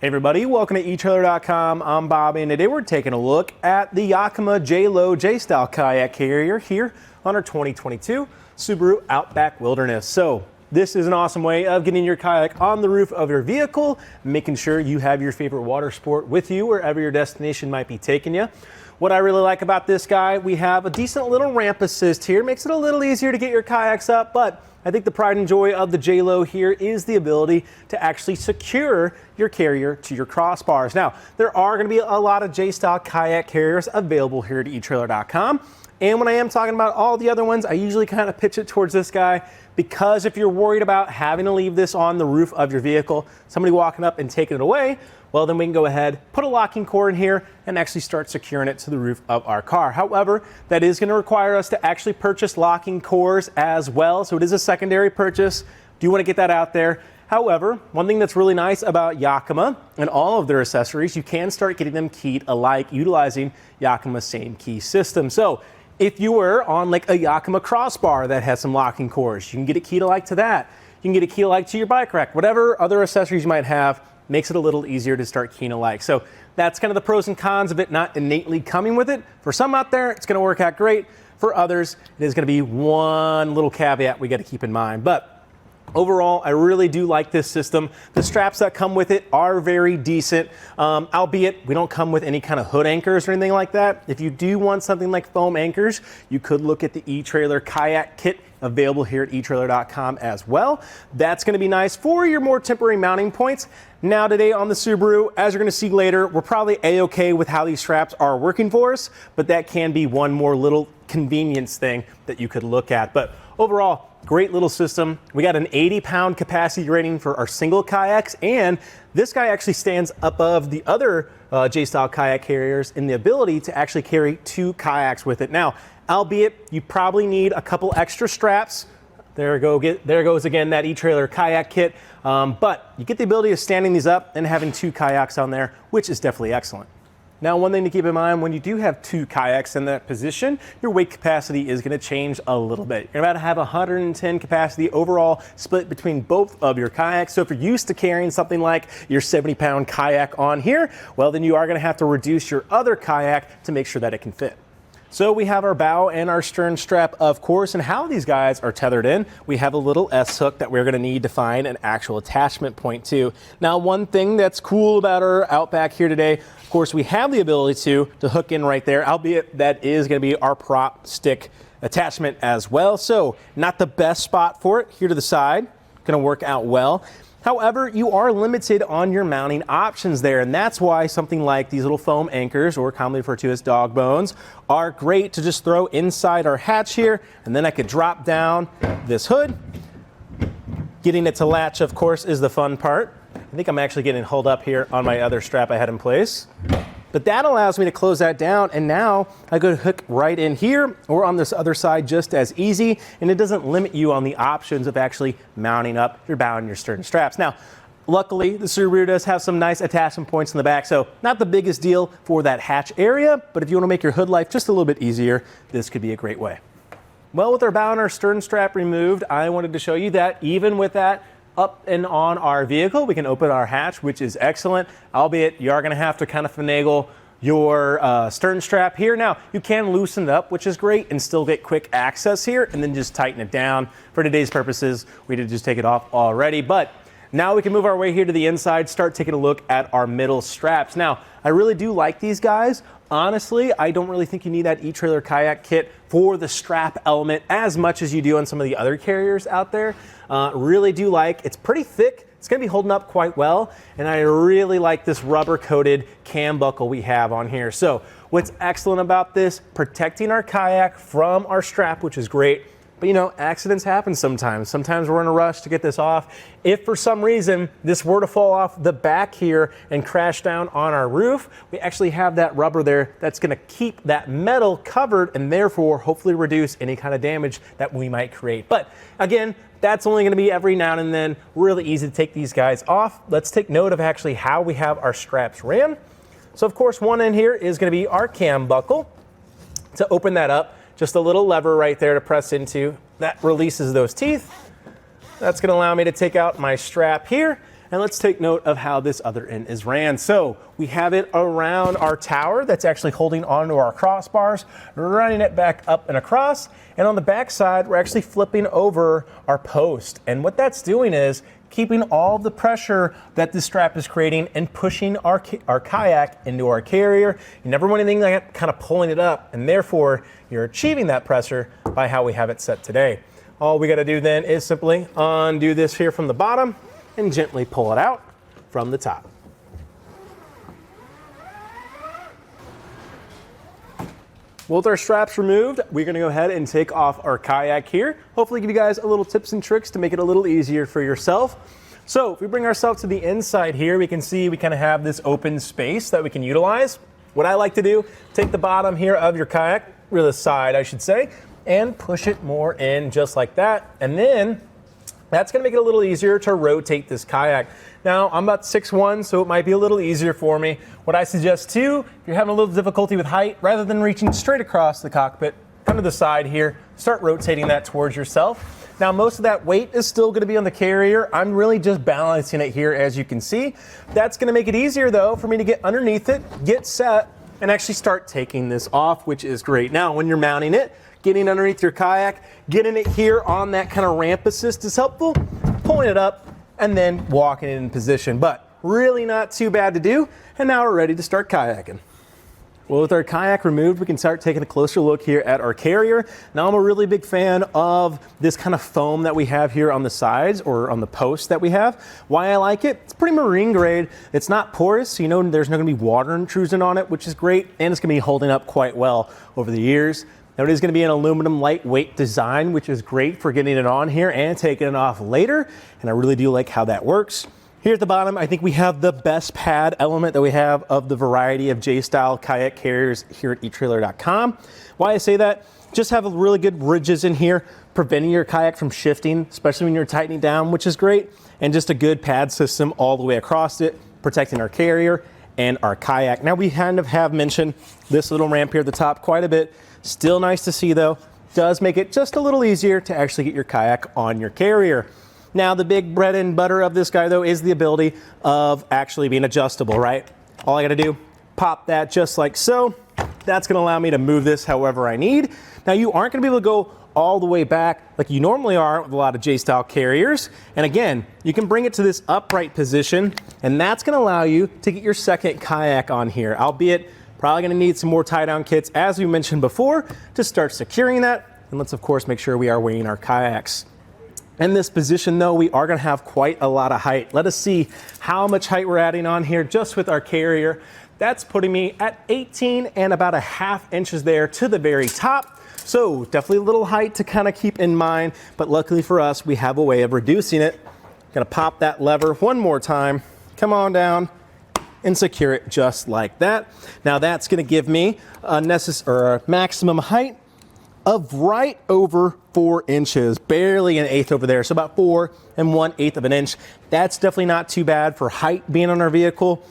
Hey everybody, welcome to etrailer.com. I'm Bob, and today we're taking a look at the Yakima JayLow J-style kayak carrier here on our 2022 Subaru Outback Wilderness. So this is an awesome way of getting your kayak on the roof of your vehicle, making sure you have your favorite water sport with you wherever your destination might be taking you. What I really like about this guy, we have a decent little ramp assist here. Makes it a little easier to get your kayaks up, but I think the pride and joy of the JayLow here is the ability to actually secure your carrier to your crossbars. Now, there are going to be a lot of J-style kayak carriers available here at etrailer.com. And when I am talking about all the other ones, I usually kind of pitch it towards this guy, because if you're worried about having to leave this on the roof of your vehicle, somebody walking up and taking it away, well, then we can go ahead, put a locking cord in here and actually start securing it to the roof of our car. However, that is going to require us to actually purchase locking cores as well. So it is a secondary purchase. Do you want to get that out there? However, one thing that's really nice about Yakima and all of their accessories, you can start getting them keyed alike utilizing Yakima's same key system. So if you were on like a Yakima crossbar that has some locking cores, you can get it keyed alike to that. You can get it keyed alike to your bike rack. Whatever other accessories you might have makes it a little easier to start keying alike. So that's kind of the pros and cons of it not innately coming with it. For some out there, it's going to work out great. For others, it is going to be one little caveat we got to keep in mind. But overall, I really do like this system. The straps that come with it are very decent, albeit we don't come with any kind of hood anchors or anything like that. If you do want something like foam anchors, you could look at the eTrailer kayak kit available here at etrailer.com as well. That's going to be nice for your more temporary mounting points. Now today on the Subaru, as you're going to see later, we're probably a-okay with how these straps are working for us, but that can be one more little convenience thing that you could look at. But overall, great little system. We got an 80-pound capacity rating for our single kayaks, and this guy actually stands above the other J-style kayak carriers in the ability to actually carry 2 kayaks with it. Now, albeit you probably need a couple extra straps. There goes again that eTrailer kayak kit, but you get the ability of standing these up and having 2 kayaks on there, which is definitely excellent. Now, one thing to keep in mind, when you do have 2 kayaks in that position, your weight capacity is going to change a little bit. You're about to have 110 capacity overall split between both of your kayaks. So if you're used to carrying something like your 70-pound kayak on here, well, then you are going to have to reduce your other kayak to make sure that it can fit. So we have our bow and our stern strap, of course, and how these guys are tethered in. We have a little S-hook that we're going to need to find an actual attachment point to. Now, one thing that's cool about our Outback here today, of course, we have the ability to hook in right there, albeit that is going to be our prop stick attachment as well. So not the best spot for it. Here to the side, going to work out well. However, you are limited on your mounting options there, and that's why something like these little foam anchors, or commonly referred to as dog bones, are great to just throw inside our hatch here, and then I could drop down this hood. Getting it to latch, of course, is the fun part. I think I'm actually getting hold up here on my other strap I had in place. But that allows me to close that down, and now I could hook right in here or on this other side just as easy, and it doesn't limit you on the options of actually mounting up your bow and your stern straps. Now, luckily, the Subaru does have some nice attachment points in the back, so not the biggest deal for that hatch area, but if you want to make your hood life just a little bit easier, this could be a great way. Well, with our bow and our stern strap removed, I wanted to show you that even with that up and on our vehicle, we can open our hatch, which is excellent, albeit you are going to have to kind of finagle your stern strap here. Now, you can loosen it up, which is great, and still get quick access here, and then just tighten it down. For today's purposes, we did just take it off already, but now we can move our way here to the inside, start taking a look at our middle straps. Now, I really do like these guys. Honestly, I don't really think you need that eTrailer kayak kit for the strap element as much as you do on some of the other carriers out there. Really do like, it's pretty thick. It's going to be holding up quite well, and I really like this rubber-coated cam buckle we have on here. So what's excellent about this, protecting our kayak from our strap, which is great. But you know, accidents happen sometimes. Sometimes we're in a rush to get this off. If for some reason this were to fall off the back here and crash down on our roof, we actually have that rubber there that's going to keep that metal covered and therefore hopefully reduce any kind of damage that we might create. But again, that's only going to be every now and then. Really easy to take these guys off. Let's take note of actually how we have our straps ran. So of course, one end here is going to be our cam buckle. To open that up, just a little lever right there to press into. That releases those teeth. That's going to allow me to take out my strap here. And let's take note of how this other end is ran. So we have it around our tower that's actually holding onto our crossbars, running it back up and across. And on the back side, we're actually flipping over our post. And what that's doing is keeping all the pressure that this strap is creating and pushing our kayak into our carrier. You never want anything like that kind of pulling it up, and therefore you're achieving that pressure by how we have it set today. All we got to do then is simply undo this here from the bottom and gently pull it out from the top. With our straps removed, we're going to go ahead and take off our kayak here. Hopefully give you guys a little tips and tricks to make it a little easier for yourself. So if we bring ourselves to the inside here, we can see we kind of have this open space that we can utilize. What I like to do, take the bottom here of your kayak, or the side I should say, and push it more in just like that. And then that's going to make it a little easier to rotate this kayak. Now, I'm about 6'1", so it might be a little easier for me. What I suggest too, if you're having a little difficulty with height, rather than reaching straight across the cockpit, come to the side here, start rotating that towards yourself. Now, most of that weight is still going to be on the carrier. I'm really just balancing it here, as you can see. That's going to make it easier though for me to get underneath it, get set, and actually start taking this off, which is great. Now, when you're mounting it, getting underneath your kayak, getting it here on that kind of ramp assist is helpful, pulling it up, and then walking it in position. But really not too bad to do, and now we're ready to start kayaking. Well, with our kayak removed, we can start taking a closer look here at our carrier. Now, I'm a really big fan of this kind of foam that we have here on the sides or on the posts that we have. Why I like it? It's pretty marine grade. It's not porous, so you know there's not going to be water intrusion on it, which is great, and it's going to be holding up quite well over the years. Now, it is going to be an aluminum lightweight design, which is great for getting it on here and taking it off later, and I really do like how that works. Here at the bottom, I think we have the best pad element that we have of the variety of J-style kayak carriers here at etrailer.com. Why I say that? Just have really good ridges in here, preventing your kayak from shifting, especially when you're tightening down, which is great, and just a good pad system all the way across it, protecting our carrier and our kayak. Now, we kind of have mentioned this little ramp here at the top quite a bit. Still nice to see though. Does make it just a little easier to actually get your kayak on your carrier. Now, the big bread and butter of this guy though is the ability of actually being adjustable, right? All I gotta do, pop that just like so. That's gonna allow me to move this however I need. Now, you aren't gonna be able to go all the way back like you normally are with a lot of J-style carriers. And again, you can bring it to this upright position, and that's gonna allow you to get your second kayak on here, albeit probably gonna need some more tie-down kits, as we mentioned before, to start securing that. And let's of course make sure we are weighing our kayaks. In this position though, we are gonna have quite a lot of height. Let us see how much height we're adding on here just with our carrier. That's putting me at 18 and about ½ inches there to the very top. So definitely a little height to kind of keep in mind, but luckily for us, we have a way of reducing it. Gonna pop that lever one more time, come on down, and secure it just like that. Now that's gonna give me a maximum height of right over 4 inches, barely an eighth over there, so about 4 1/8 of an inch. That's definitely not too bad for height being on our vehicle.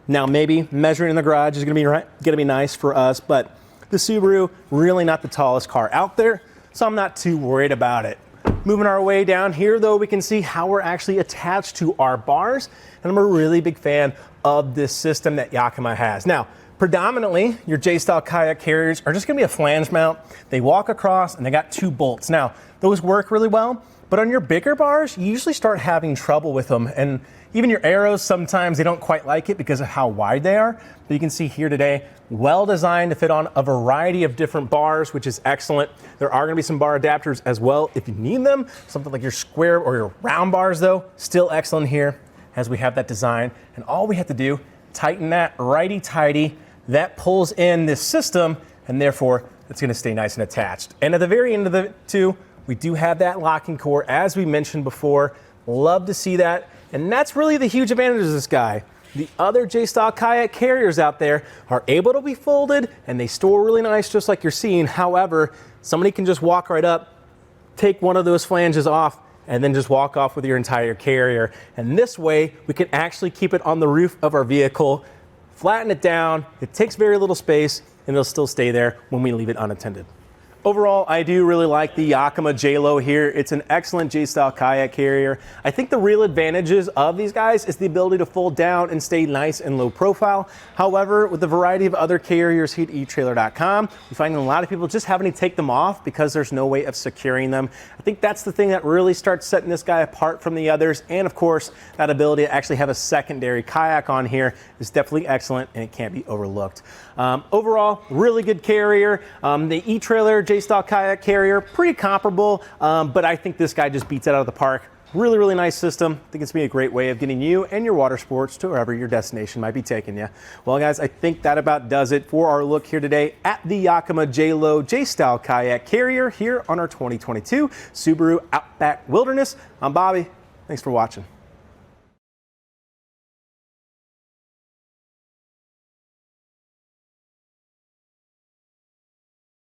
Now maybe measuring in the garage is gonna be nice for us, but the Subaru, really not the tallest car out there, so I'm not too worried about it. Moving our way down here though, we can see how we're actually attached to our bars, and I'm a really big fan of this system that Yakima has. Now, predominantly, your J-style kayak carriers are just gonna be a flange mount. They walk across and they got 2 bolts. Now, those work really well, but on your bigger bars, you usually start having trouble with them. And even your arrows, sometimes they don't quite like it because of how wide they are. But you can see here today, well designed to fit on a variety of different bars, which is excellent. There are gonna be some bar adapters as well if you need them. Something like your square or your round bars though, still excellent here as we have that design. And all we have to do, tighten that righty-tighty. That pulls in this system, and therefore it's gonna stay nice and attached. And at the very end of it too, we do have that locking core, as we mentioned before. Love to see that. And that's really the huge advantage of this guy. The other J-style kayak carriers out there are able to be folded and they store really nice, just like you're seeing. However, somebody can just walk right up, take one of those flanges off, and then just walk off with your entire carrier. And this way, we can actually keep it on the roof of our vehicle, flatten it down. It takes very little space, and it'll still stay there when we leave it unattended. Overall, I do really like the Yakima JayLow here. It's an excellent J-style kayak carrier. I think the real advantages of these guys is the ability to fold down and stay nice and low profile. However, with the variety of other carriers here at etrailer.com, we find a lot of people just having to take them off because there's no way of securing them. I think that's the thing that really starts setting this guy apart from the others. And of course, that ability to actually have a secondary kayak on here is definitely excellent and it can't be overlooked. Overall, really good carrier. The etrailer J-style kayak carrier, pretty comparable, but I think this guy just beats it out of the park. Really, really nice system. I think it's going to be a great way of getting you and your water sports to wherever your destination might be taking you. Well, guys, I think that about does it for our look here today at the Yakima JayLow J-style kayak carrier here on our 2022 Subaru Outback Wilderness. I'm Bobby. Thanks for watching.